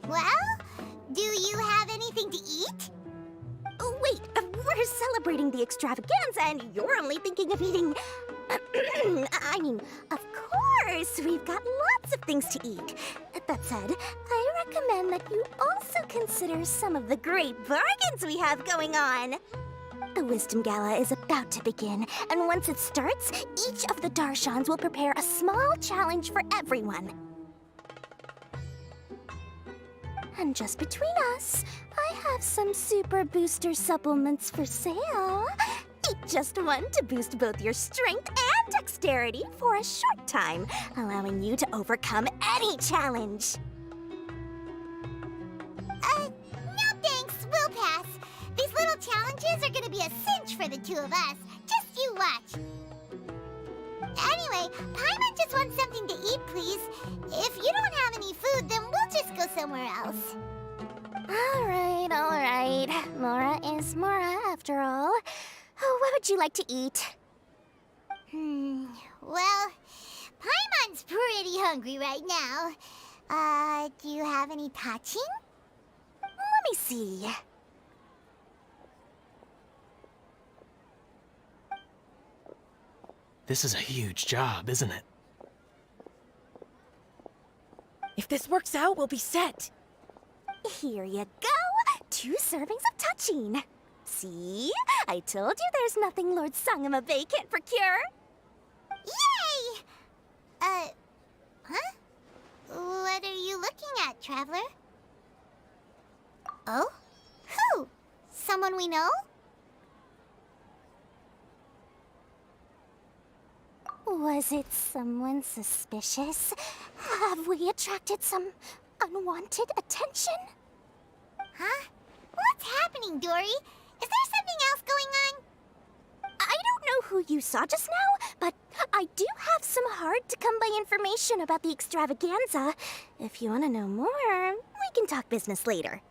Speaker 1: Well, do you have anything to eat?
Speaker 16: Oh, wait, we're celebrating the extravaganza and you're only thinking of eating... I mean, of course, we've got lots of things to eat. That said, I recommend that you also consider some of the great bargains we have going on. The Wisdom Gala is about to begin, and once it starts, each of the Darshans will prepare a small challenge for everyone. And just between us, I have some super booster supplements for sale. Take just one to boost both your strength and dexterity for a short time, allowing you to overcome any challenge.
Speaker 1: No thanks, we'll pass. These little challenges are gonna be a cinch for the two of us. Just you watch. Anyway, Paimon just wants something to eat, please. If you don't have any food, then we'll just go somewhere else.
Speaker 16: All right. Mora is Mora, after all. Oh, what would you like to eat?
Speaker 1: Well, Paimon's pretty hungry right now. Do you have any touching?
Speaker 16: Let me see.
Speaker 6: This is a huge job, isn't it?
Speaker 12: If this works out, we'll be set.
Speaker 16: Here you go. 2 servings of touching. See? I told you there's nothing Lord Sangamabe can't procure.
Speaker 1: Yay! Huh? What are you looking at, Traveler? Oh? Who? Someone we know?
Speaker 16: Was it someone suspicious? Have we attracted some unwanted attention?
Speaker 1: Huh? What's happening, Dory? Is there something else going on?
Speaker 16: I don't know who you saw just now, but I do have some hard-to-come-by information about the extravaganza. If you want to know more, we can talk business later.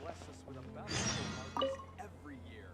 Speaker 18: bless us with a bountiful harvest every year.